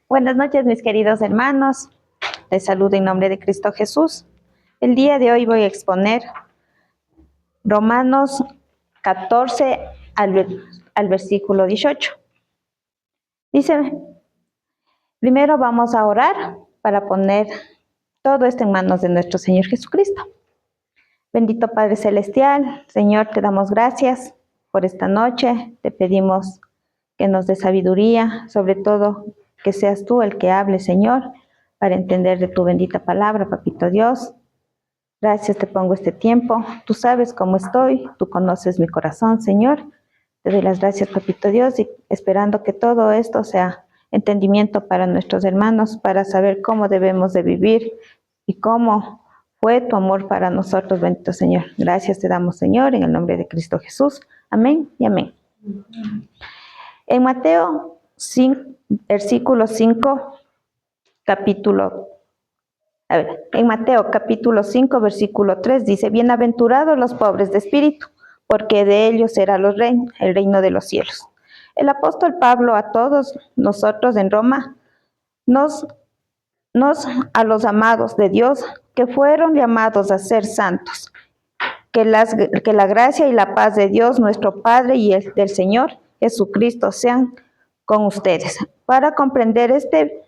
Buenas noches, mis queridos hermanos. Les saludo en nombre de Cristo Jesús. El día de hoy voy a exponer Romanos 14 al versículo 18. Dice, primero vamos a orar para poner todo esto en manos de nuestro Señor Jesucristo. Bendito Padre Celestial, Señor, te damos gracias por esta noche. Te pedimos que nos dé sabiduría, sobre todo que seas tú el que hable, Señor, para entender de tu bendita palabra, Papito Dios. Gracias te pongo este tiempo. Tú sabes cómo estoy, tú conoces mi corazón, Señor. Te doy las gracias, Papito Dios, y esperando que todo esto sea entendimiento para nuestros hermanos, para saber cómo debemos de vivir y cómo fue tu amor para nosotros, bendito Señor. Gracias te damos, Señor, en el nombre de Cristo Jesús. Amén y amén. En Mateo 5, versículo 5, en Mateo capítulo 5, versículo 3 dice, bienaventurados los pobres de espíritu, porque de ellos será el reino de los cielos. El apóstol Pablo a todos nosotros en Roma, a los amados de Dios, que fueron llamados a ser santos, que la gracia y la paz de Dios, nuestro Padre y el del Señor Jesucristo sean con ustedes. Para comprender este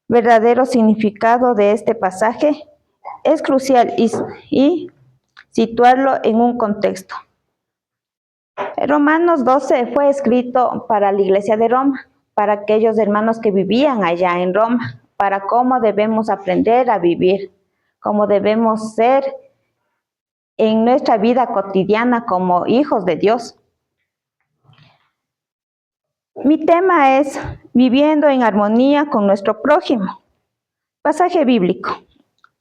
verdadero significado de este pasaje, es crucial y situarlo en un contexto. Romanos 12 fue escrito para la iglesia de Roma, para aquellos hermanos que vivían allá en Roma, para cómo debemos aprender a vivir, cómo debemos ser en nuestra vida cotidiana como hijos de Dios. Mi tema es viviendo en armonía con nuestro prójimo. Pasaje bíblico,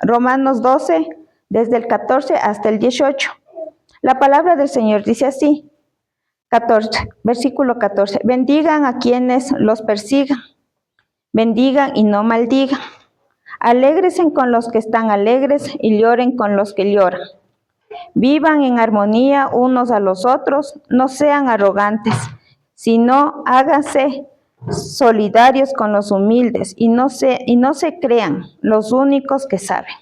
Romanos 12, desde el 14 hasta el 18. La palabra del Señor dice así, versículo 14, bendigan a quienes los persigan, bendigan y no maldigan, alégresen con los que están alegres y lloren con los que lloran. Vivan en armonía unos a los otros, no sean arrogantes, sino háganse solidarios con los humildes y no se crean los únicos que saben.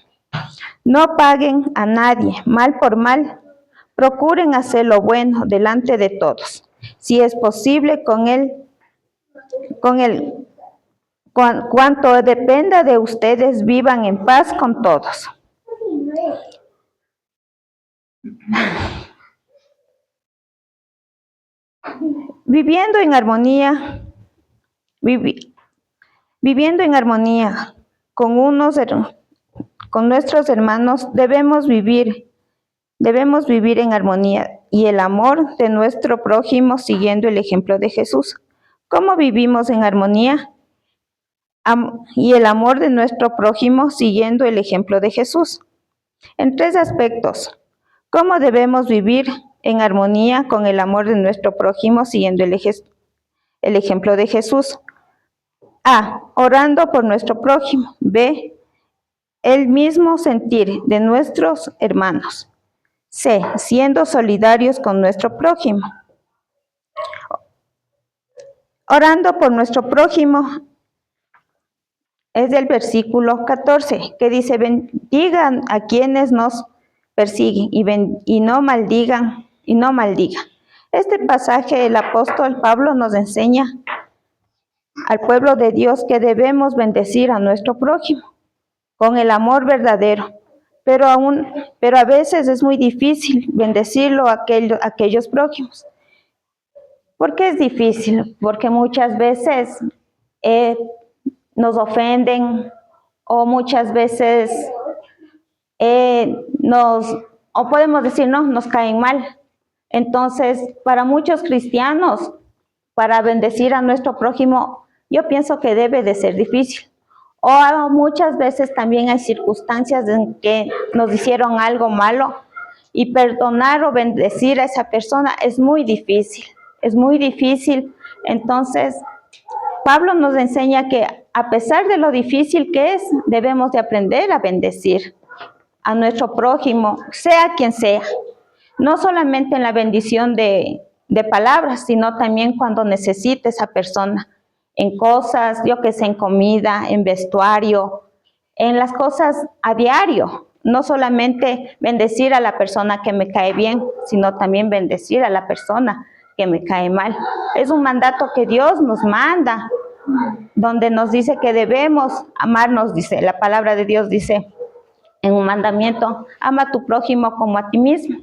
No paguen a nadie mal por mal, procuren hacer lo bueno delante de todos. Si es posible, cuanto dependa de ustedes, vivan en paz con todos. Viviendo en armonía con nuestros hermanos, debemos vivir en armonía y el amor de nuestro prójimo siguiendo el ejemplo de Jesús. ¿Cómo vivimos en armonía? Y el amor de nuestro prójimo siguiendo el ejemplo de Jesús. En 3 aspectos. ¿Cómo debemos vivir en armonía con el amor de nuestro prójimo siguiendo el ejemplo de Jesús? A. Orando por nuestro prójimo. B. El mismo sentir de nuestros hermanos. C. Siendo solidarios con nuestro prójimo. Orando por nuestro prójimo es del versículo 14, que dice, bendigan a quienes nos persiguen y no maldigan. Este pasaje el apóstol Pablo nos enseña al pueblo de Dios que debemos bendecir a nuestro prójimo con el amor verdadero, pero a veces es muy difícil bendecirlo a aquellos prójimos. ¿Por qué es difícil? Porque muchas veces nos ofenden o muchas veces o podemos decir, no, nos caen mal. Entonces, para muchos cristianos, para bendecir a nuestro prójimo, yo pienso que debe de ser difícil. O muchas veces también hay circunstancias en que nos hicieron algo malo y perdonar o bendecir a esa persona es muy difícil. Es muy difícil. Entonces, Pablo nos enseña que a pesar de lo difícil que es, debemos de aprender a bendecir a nuestro prójimo, sea quien sea. No solamente en la bendición de palabras, sino también cuando necesite esa persona en cosas, yo que sé, en comida, en vestuario, en las cosas a diario. No solamente bendecir a la persona que me cae bien, sino también bendecir a la persona que me cae mal. Es un mandato que Dios nos manda, donde nos dice que debemos amarnos, dice, la palabra de Dios dice en un mandamiento, ama a tu prójimo como a ti mismo.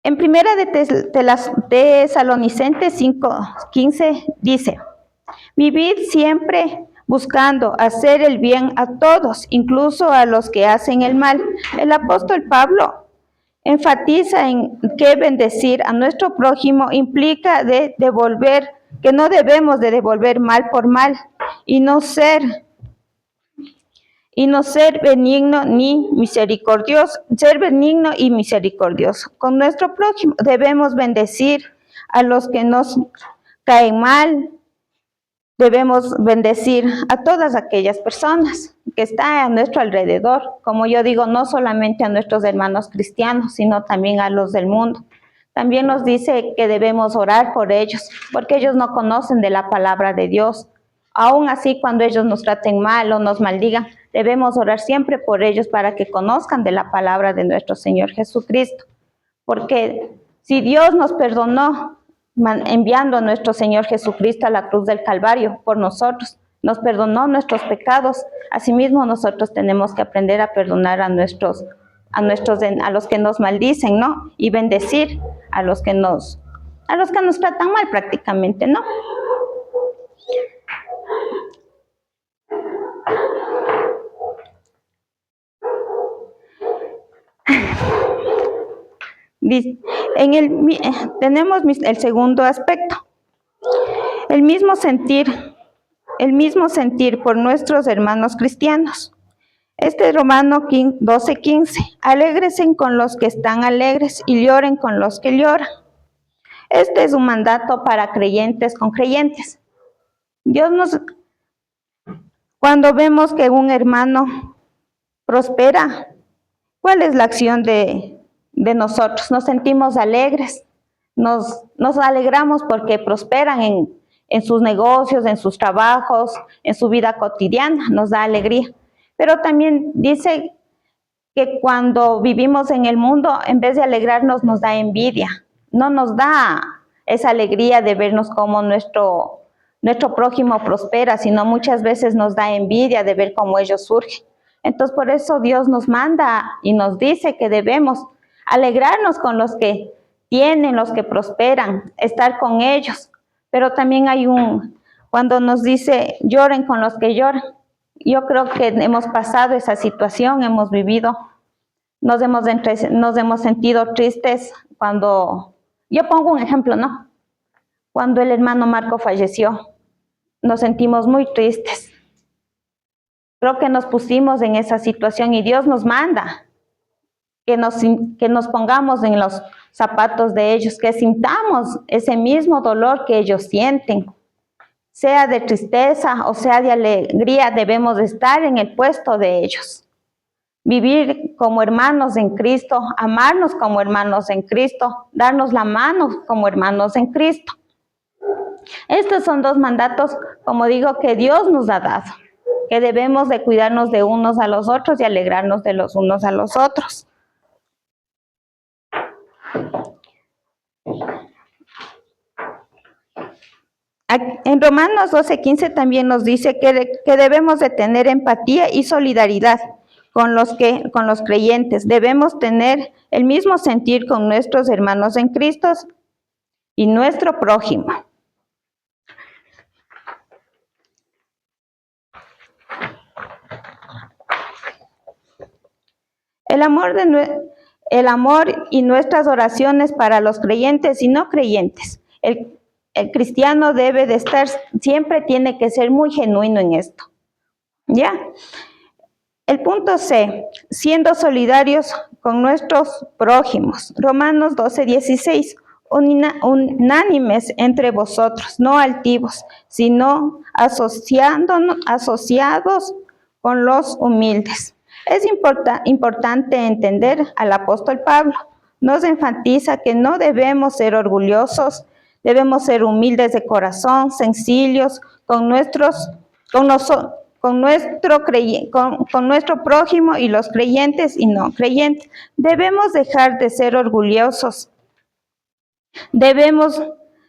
En primera de Tesalonicenses 5:15 dice, vivid siempre buscando hacer el bien a todos, incluso a los que hacen el mal. El apóstol Pablo enfatiza en que bendecir a nuestro prójimo implica que no debemos de devolver mal por mal y no ser benigno ni misericordioso, ser benigno y misericordioso. Con nuestro prójimo debemos bendecir a los que nos caen mal, debemos bendecir a todas aquellas personas que están a nuestro alrededor. Como yo digo, no solamente a nuestros hermanos cristianos, sino también a los del mundo. También nos dice que debemos orar por ellos, porque ellos no conocen de la palabra de Dios. Aún así, cuando ellos nos traten mal o nos maldigan, debemos orar siempre por ellos para que conozcan de la palabra de nuestro Señor Jesucristo. Porque si Dios nos perdonó enviando a nuestro Señor Jesucristo a la cruz del Calvario por nosotros, nos perdonó nuestros pecados, asimismo nosotros tenemos que aprender a perdonar a los que nos maldicen, ¿no? Y bendecir a los que nos tratan mal prácticamente, ¿no? Tenemos el segundo aspecto, el mismo sentir por nuestros hermanos cristianos. Este es Romanos 12:15. Alégresen con los que están alegres y lloren con los que lloran. Este es un mandato para creyentes con creyentes. Cuando vemos que un hermano prospera, ¿cuál es la acción de nosotros? Nos sentimos alegres, nos alegramos porque prosperan en sus negocios, en sus trabajos, en su vida cotidiana, nos da alegría. Pero también dice que cuando vivimos en el mundo, en vez de alegrarnos, nos da envidia. No nos da esa alegría de vernos como nuestro prójimo prospera, sino muchas veces nos da envidia de ver cómo ellos surgen. Entonces, por eso Dios nos manda y nos dice que debemos alegrarnos con los que tienen, los que prosperan, estar con ellos. Pero también cuando nos dice, lloren con los que lloran. Yo creo que hemos pasado esa situación, hemos vivido, nos hemos sentido tristes cuando, yo pongo un ejemplo, ¿no? Cuando el hermano Marco falleció, nos sentimos muy tristes. Creo que nos pusimos en esa situación y Dios nos manda que nos pongamos en los zapatos de ellos, que sintamos ese mismo dolor que ellos sienten. Sea de tristeza o sea de alegría, debemos estar en el puesto de ellos. Vivir como hermanos en Cristo, amarnos como hermanos en Cristo, darnos la mano como hermanos en Cristo. Estos son dos mandatos, como digo, que Dios nos ha dado, que debemos de cuidarnos de unos a los otros y alegrarnos de los unos a los otros. En Romanos 12:15 también nos dice que debemos de tener empatía y solidaridad con los creyentes. Debemos tener el mismo sentir con nuestros hermanos en Cristo y nuestro prójimo. El amor y nuestras oraciones para los creyentes y no creyentes. El cristiano debe de estar, siempre tiene que ser muy genuino en esto. ¿Ya? El punto C, siendo solidarios con nuestros prójimos. Romanos 12:16. Unánimes entre vosotros, no altivos, sino asociados con los humildes. Es importante entender al apóstol Pablo, nos enfatiza que no debemos ser orgullosos, debemos ser humildes de corazón, sencillos con nuestro prójimo y los creyentes y no creyentes. Debemos dejar de ser orgullosos. Debemos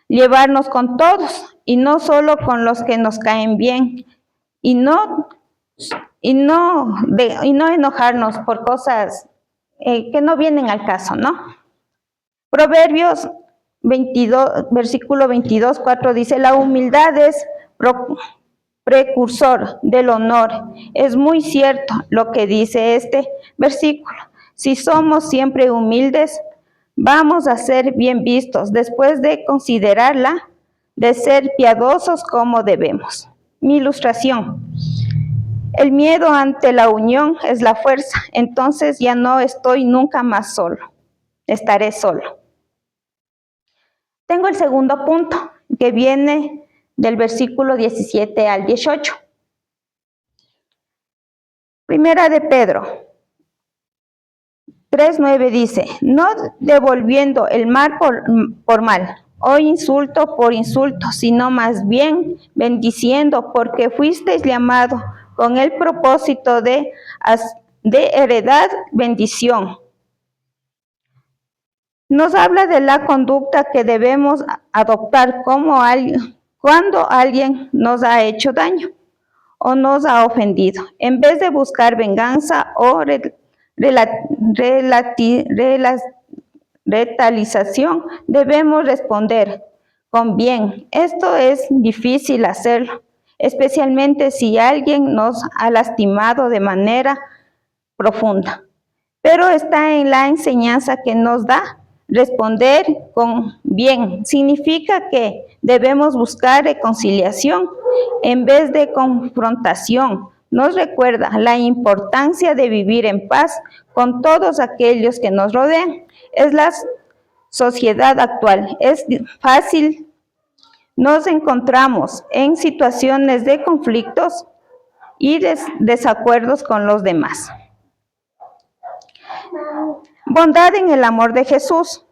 llevarnos con todos y no solo con los que nos caen bien y no enojarnos por cosas que no vienen al caso, ¿no? Proverbios 22, versículo 22, 4 dice, la humildad es precursor del honor. Es muy cierto lo que dice este versículo. Si somos siempre humildes, vamos a ser bien vistos después de considerarla, de ser piadosos como debemos. Mi ilustración. El miedo ante la unión es la fuerza, entonces ya no estoy nunca más solo, estaré solo. Tengo el segundo punto, que viene del versículo 17 al 18. Primera de Pedro 3:9 dice, no devolviendo el mal por mal, o insulto por insulto, sino más bien bendiciendo, porque fuisteis llamados con el propósito de heredar bendición. Nos habla de la conducta que debemos adoptar cuando alguien nos ha hecho daño o nos ha ofendido. En vez de buscar venganza o retaliación, debemos responder con bien. Esto es difícil hacerlo, especialmente si alguien nos ha lastimado de manera profunda. Pero está en la enseñanza que nos da. Responder con bien significa que debemos buscar reconciliación en vez de confrontación. Nos recuerda la importancia de vivir en paz con todos aquellos que nos rodean. Es la sociedad actual. Es fácil. Nos encontramos en situaciones de conflictos y desacuerdos con los demás. Bondad en el amor de Jesús.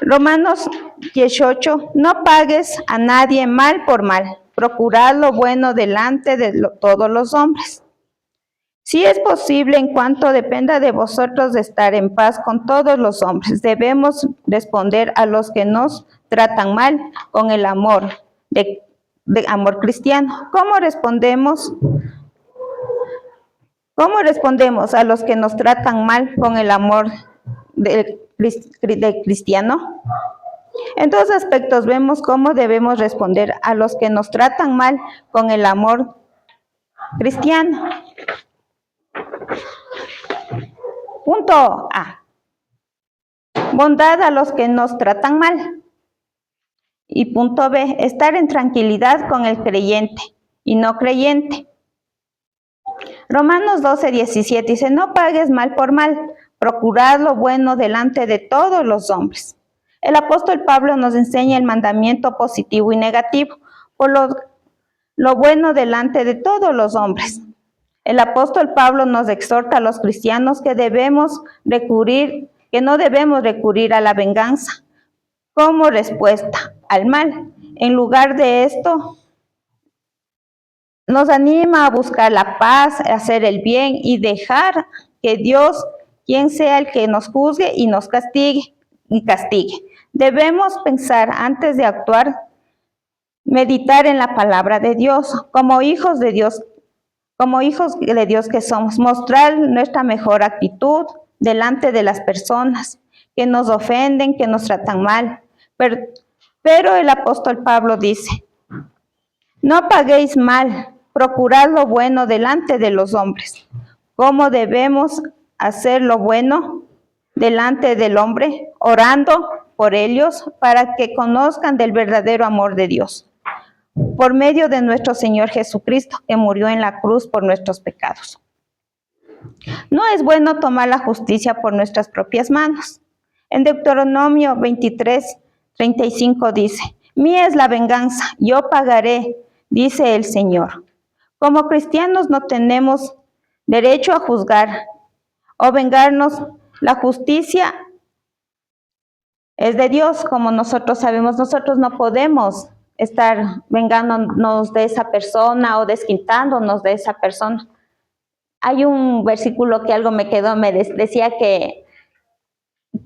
Romanos 18, no pagues a nadie mal por mal, procurad lo bueno delante de todos los hombres. Si es posible, en cuanto dependa de vosotros, de estar en paz con todos los hombres, debemos responder a los que nos tratan mal con el amor de amor cristiano. ¿Cómo respondemos a los que nos tratan mal con el amor de cristiano? En dos aspectos vemos cómo debemos responder a los que nos tratan mal con el amor cristiano. Punto A. Bondad a los que nos tratan mal. Y punto B. Estar en tranquilidad con el creyente y no creyente. Romanos 12:17 dice, no pagues mal por mal, procurad lo bueno delante de todos los hombres. El apóstol Pablo nos enseña el mandamiento positivo y negativo, por lo bueno delante de todos los hombres. El apóstol Pablo nos exhorta a los cristianos que no debemos recurrir a la venganza como respuesta al mal. En lugar de esto, nos anima a buscar la paz, a hacer el bien y dejar que Dios, quien sea el que nos juzgue y nos castigue. Debemos pensar antes de actuar, meditar en la palabra de Dios, como hijos de Dios que somos, mostrar nuestra mejor actitud delante de las personas que nos ofenden, que nos tratan mal. Pero el apóstol Pablo dice, no paguéis mal, procurad lo bueno delante de los hombres. ¿Cómo debemos hacer lo bueno delante del hombre? Orando por ellos para que conozcan del verdadero amor de Dios, por medio de nuestro Señor Jesucristo, que murió en la cruz por nuestros pecados. No es bueno tomar la justicia por nuestras propias manos. En Deuteronomio 23:35 dice, mía es la venganza, yo pagaré, dice el Señor. Como cristianos no tenemos derecho a juzgar o vengarnos. La justicia es de Dios, como nosotros sabemos. Nosotros no podemos estar vengándonos de esa persona o desquintándonos de esa persona. Hay un versículo que algo me quedó, me decía que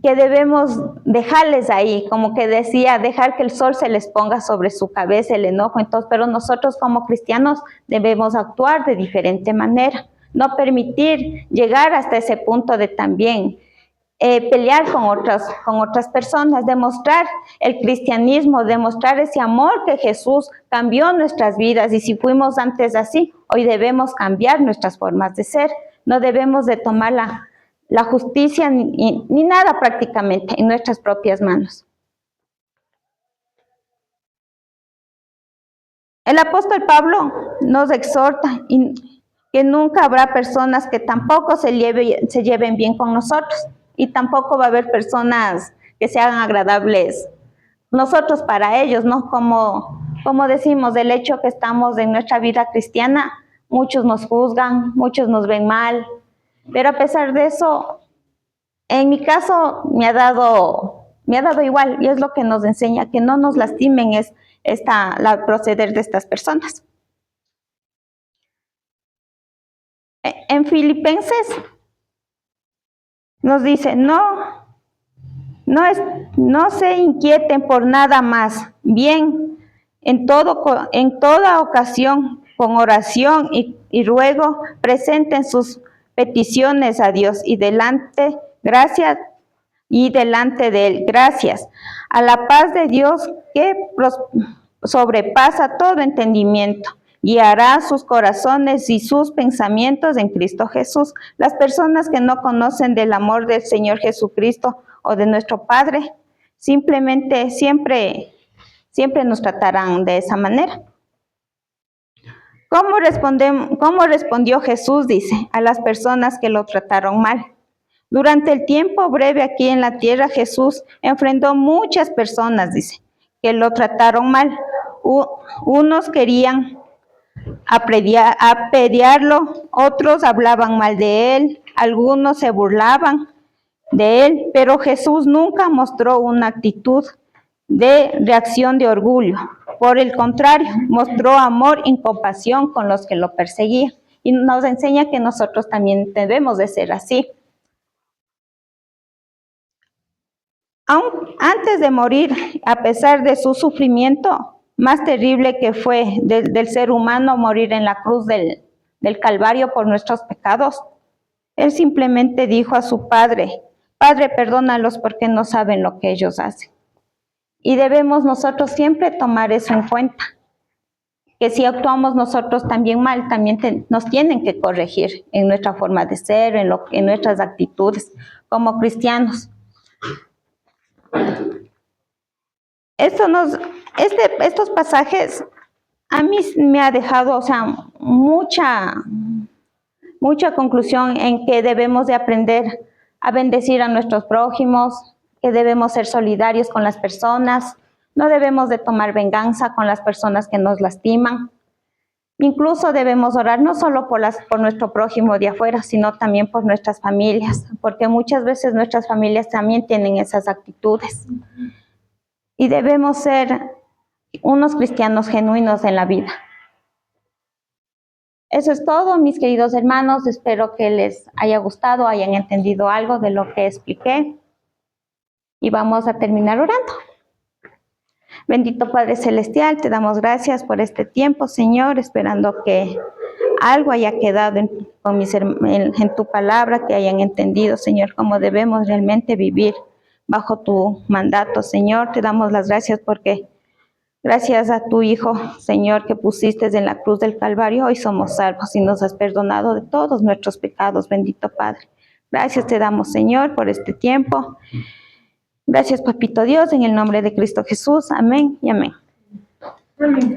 debemos dejarles ahí, como que decía, dejar que el sol se les ponga sobre su cabeza, el enojo. Entonces, pero nosotros como cristianos debemos actuar de diferente manera, no permitir llegar hasta ese punto de también pelear con otras personas, demostrar el cristianismo, demostrar ese amor que Jesús cambió nuestras vidas. Y si fuimos antes así, hoy debemos cambiar nuestras formas de ser. No debemos de tomar la justicia ni nada prácticamente en nuestras propias manos. El apóstol Pablo nos exhorta que nunca habrá personas que tampoco se lleven bien con nosotros, y tampoco va a haber personas que sean agradables nosotros para ellos, ¿no? Como decimos, del hecho que estamos en nuestra vida cristiana, muchos nos juzgan, muchos nos ven mal, pero a pesar de eso, en mi caso me ha dado igual, y es lo que nos enseña, que no nos lastimen la proceder de estas personas. En Filipenses nos dice, no se inquieten por nada más, bien, en toda ocasión, con oración y ruego, presenten sus peticiones a Dios y delante de Él, gracias. A la paz de Dios que sobrepasa todo entendimiento, guiará sus corazones y sus pensamientos en Cristo Jesús. Las personas que no conocen del amor del Señor Jesucristo o de nuestro Padre, simplemente siempre nos tratarán de esa manera. ¿Cómo respondió Jesús? Dice, a las personas que lo trataron mal. Durante el tiempo breve aquí en la tierra, Jesús enfrentó muchas personas, dice, que lo trataron mal. Unos querían apedrearlo, otros hablaban mal de él, algunos se burlaban de él, pero Jesús nunca mostró una actitud de reacción de orgullo. Por el contrario, mostró amor y compasión con los que lo perseguían. Y nos enseña que nosotros también debemos de ser así. Aún antes de morir, a pesar de su sufrimiento, más terrible que fue del ser humano morir en la cruz del Calvario por nuestros pecados, él simplemente dijo a su Padre, Padre, perdónalos porque no saben lo que ellos hacen. Y debemos nosotros siempre tomar eso en cuenta, que si actuamos nosotros también mal, también nos tienen que corregir en nuestra forma de ser, en nuestras actitudes como cristianos. Estos pasajes a mí me ha dejado, mucha conclusión en que debemos de aprender a bendecir a nuestros prójimos, que debemos ser solidarios con las personas, no debemos de tomar venganza con las personas que nos lastiman. Incluso debemos orar no solo por nuestro prójimo de afuera, sino también por nuestras familias, porque muchas veces nuestras familias también tienen esas actitudes. Y debemos ser unos cristianos genuinos en la vida. Eso es todo, mis queridos hermanos. Espero que les haya gustado, hayan entendido algo de lo que expliqué. Y vamos a terminar orando. Bendito Padre Celestial, te damos gracias por este tiempo, Señor, esperando que algo haya quedado en tu palabra, que hayan entendido, Señor, cómo debemos realmente vivir bajo tu mandato, Señor. Te damos las gracias porque gracias a tu Hijo, Señor, que pusiste en la cruz del Calvario, hoy somos salvos y nos has perdonado de todos nuestros pecados, bendito Padre. Gracias te damos, Señor, por este tiempo. Gracias, Papito Dios, en el nombre de Cristo Jesús. Amén y amén.